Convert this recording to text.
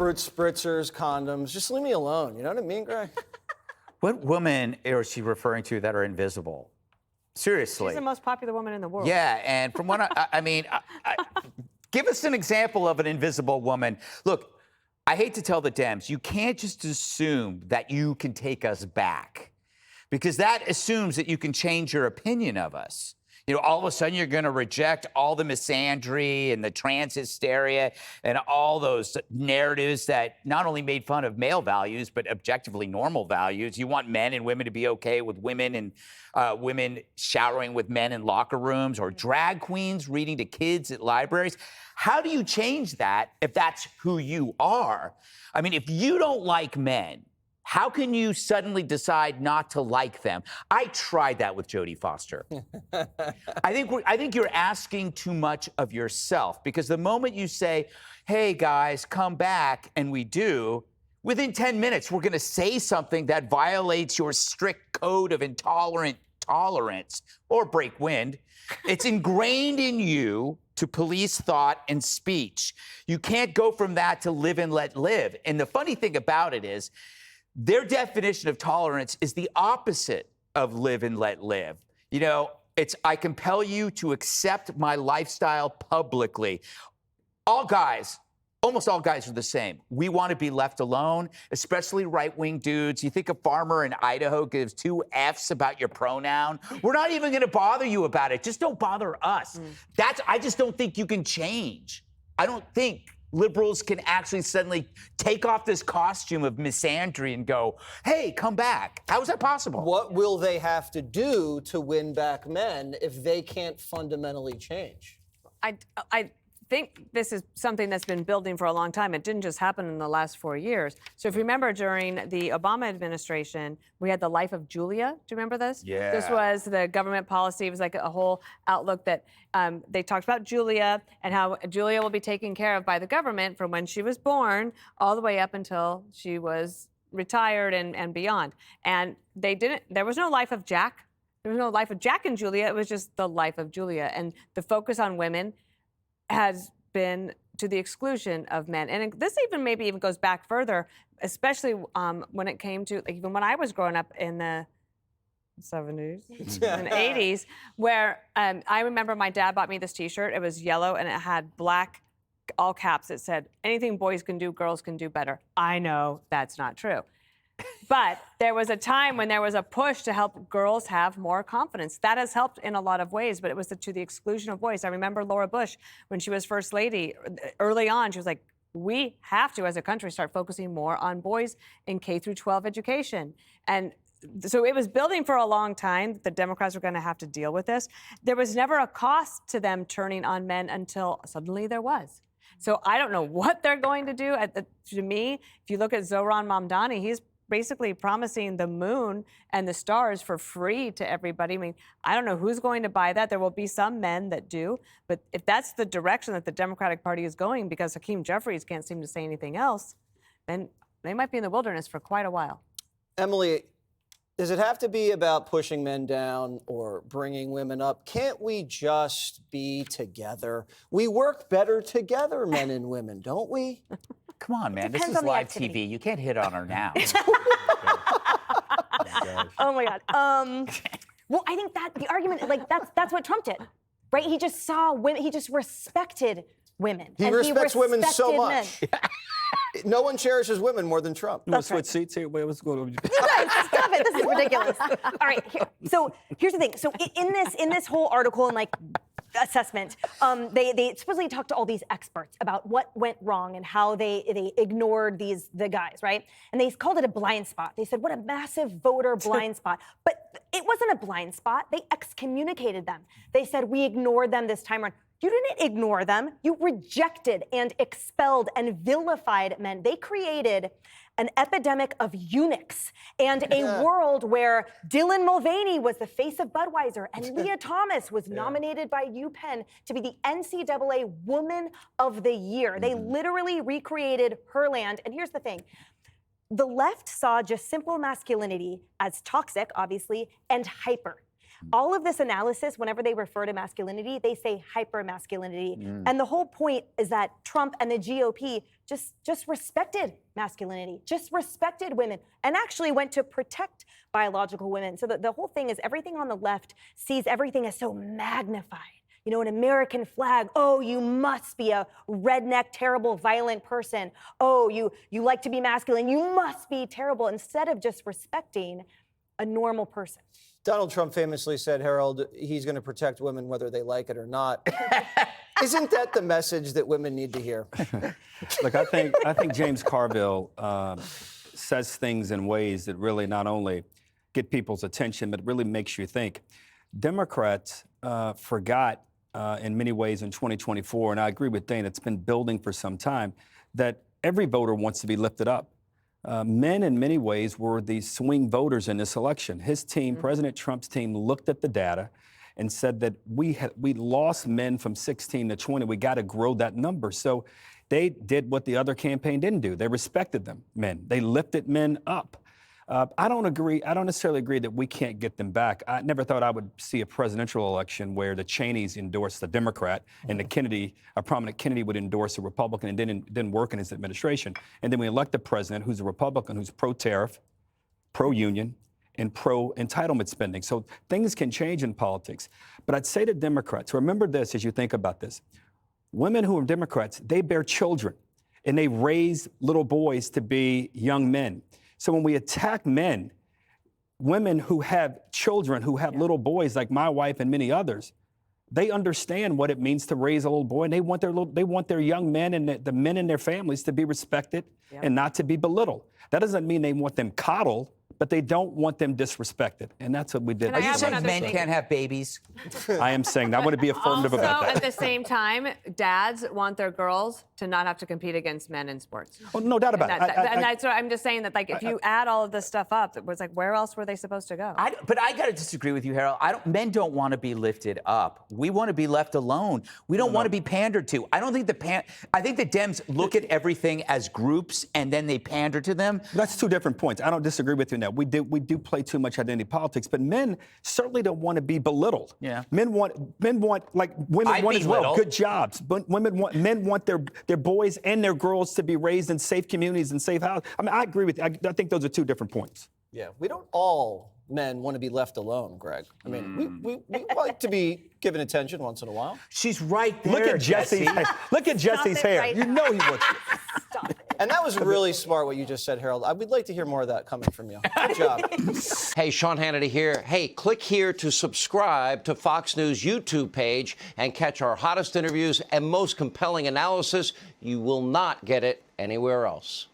fruit spritzers, condoms. Just leave me alone. You know what I mean, Greg? What woman is she referring to that are invisible? Seriously. She's the most popular woman in the world. Yeah, and from what I mean, give us an example of an invisible woman. Look, I hate to tell the Dems, you can't just assume that you can take us back, because that assumes that you can change your opinion of us. You know, all of a sudden you're going to reject all the misandry and the trans hysteria and all those narratives that not only made fun of male values, but objectively normal values. You want men and women to be okay with women and women showering with men in locker rooms, or drag queens reading to kids at libraries. How do you change that if that's who you are? I mean, if you don't like men, how can you suddenly decide not to like them? I tried that with Jodie Foster. I think you're asking too much of yourself, because the moment you say, hey, guys, come back, and we do, within 10 minutes, we're going to say something that violates your strict code of intolerant tolerance or break wind. It's ingrained in you to police thought and speech. You can't go from that to live and let live. And the funny thing about it is, their definition of tolerance is the opposite of live and let live. You know, it's I compel you to accept my lifestyle publicly. All guys, almost all guys are the same. We want to be left alone, especially right-wing dudes. You think a farmer in Idaho gives 2 Fs about your pronoun? We're not even going to bother you about it. Just don't bother us. I just don't think you can change. I don't think liberals can actually suddenly take off this costume of misandry and go, hey, come back. How is that possible? What will they have to do to win back men if they can't fundamentally change? I think this is something that's been building for a long time. It didn't just happen in the last 4 years. So if you remember, during the Obama administration, we had the Life of Julia. Do you remember this? Yeah. This was the government policy. It was like a whole outlook that they talked about Julia and how Julia will be taken care of by the government from when she was born all the way up until she was retired and beyond. And there was no Life of Jack. There was no Life of Jack and Julia. It was just the Life of Julia. And the focus on women has been to the exclusion of men. And this maybe even goes back further, especially when it came to, like, even when I was growing up in the 70s and 80s, where I remember my dad bought me this T-shirt. It was yellow and it had black, all caps. It said, anything boys can do, girls can do better. I know that's not true. But there was a time when there was a push to help girls have more confidence. That has helped in a lot of ways, but it was to the exclusion of boys. I remember Laura Bush, when she was First Lady, early on, she was like, we have to, as a country, start focusing more on boys in K through 12 education. And so it was building for a long time. The Democrats were going to have to deal with this. There was never a cost to them turning on men until suddenly there was. So I don't know what they're going to do. To me, if you look at Zohran Mamdani, he's basically promising the moon and the stars for free to everybody. I mean, I don't know who's going to buy that. There will be some men that do. But if that's the direction that the Democratic Party is going, because Hakeem Jeffries can't seem to say anything else, then they might be in the wilderness for quite a while. Emily, does it have to be about pushing men down or bringing women up? Can't we just be together? We work better together, men and women, don't we? Come on, man. This is live TV. You can't hit on her now. Oh my God. Well, I think that the argument, like, that's what Trump did, right? He just saw women. He just respected women. He respects women so much. No one cherishes women more than Trump. You want to switch seats here? Wait, what's going on? You guys, stop it. This is ridiculous. All right. So here's the thing. So in this whole article and like assessment, they supposedly talked to all these experts about what went wrong and how they ignored the guys, right? And they called it a blind spot. They said, what a massive voter blind spot. But it wasn't a blind spot. They excommunicated them. They said, we ignored them this time around. You didn't ignore them. You rejected and expelled and vilified men. They created an epidemic of eunuchs and a world where Dylan Mulvaney was the face of Budweiser and Leah Thomas was nominated by UPenn to be the NCAA Woman of the Year. They literally recreated her land. And here's the thing. The left saw just simple masculinity as toxic, obviously, and hyper. All of this analysis, whenever they refer to masculinity, they say hypermasculinity. And the whole point is that Trump and the GOP just respected masculinity, just respected women, and actually went to protect biological women. So the whole thing is everything on the left sees everything as so magnified. You know, an American flag, oh, you must be a redneck, terrible, violent person. Oh, you like to be masculine, you must be terrible, instead of just respecting a normal person. Donald Trump famously said, Harold, he's going to protect women whether they like it or not. Isn't that the message that women need to hear? Look, I think James Carville says things in ways that really not only get people's attention, but really makes you think. Democrats forgot in many ways in 2024, and I agree with Dana, it's been building for some time, that every voter wants to be lifted up. Men, in many ways, were the swing voters in this election. His team, President Trump's team, looked at the data and said that we lost men from 16 to 20. We got to grow that number. So they did what the other campaign didn't do. They respected them, men. They lifted men up. I don't necessarily agree that we can't get them back. I never thought I would see a presidential election where the Cheneys endorsed a Democrat and a prominent Kennedy would endorse a Republican, and didn't work in his administration. And then we elect a president who's a Republican, who's pro-tariff, pro-union, and pro-entitlement spending. So things can change in politics. But I'd say to Democrats, remember this as you think about this. Women who are Democrats, they bear children, and they raise little boys to be young men. So when we attack men, women who have children, who have little boys like my wife and many others, they understand what it means to raise a little boy, and they want their young men and the men in their families to be respected and not to be belittled. That doesn't mean they want them coddled, but they don't want them disrespected, and that's what we did. Are you saying men can't have babies? I am saying that. I want to be affirmative about that. At the same time, dads want their girls to not have to compete against men in sports. Oh, no doubt about it. And that's what I'm just saying, that like if you add all of this stuff up, it was like, where else were they supposed to go? But I got to disagree with you, Harold. Men don't want to be lifted up. We want to be left alone. We don't want to be pandered to. I don't think I think the Dems look at everything as groups and then they pander to them. That's two different points. I don't disagree with you now. We do play too much identity politics, but men certainly don't want to be belittled. Yeah. Men want like women want as well, good jobs. But men want their boys and their girls to be raised in safe communities and safe houses. I mean, I agree with you. I think those are two different points. Yeah, we don't all men want to be left alone, Greg. I mean, we like to be given attention once in a while. She's right there. Look at Jesse. Look at Jesse's hair. Right you know he wants to. Stop it. And that was really smart what you just said, Harold. We'd like to hear more of that coming from you. Good job. Hey, Sean Hannity here. Hey, click here to subscribe to Fox News YouTube page and catch our hottest interviews and most compelling analysis. You will not get it anywhere else.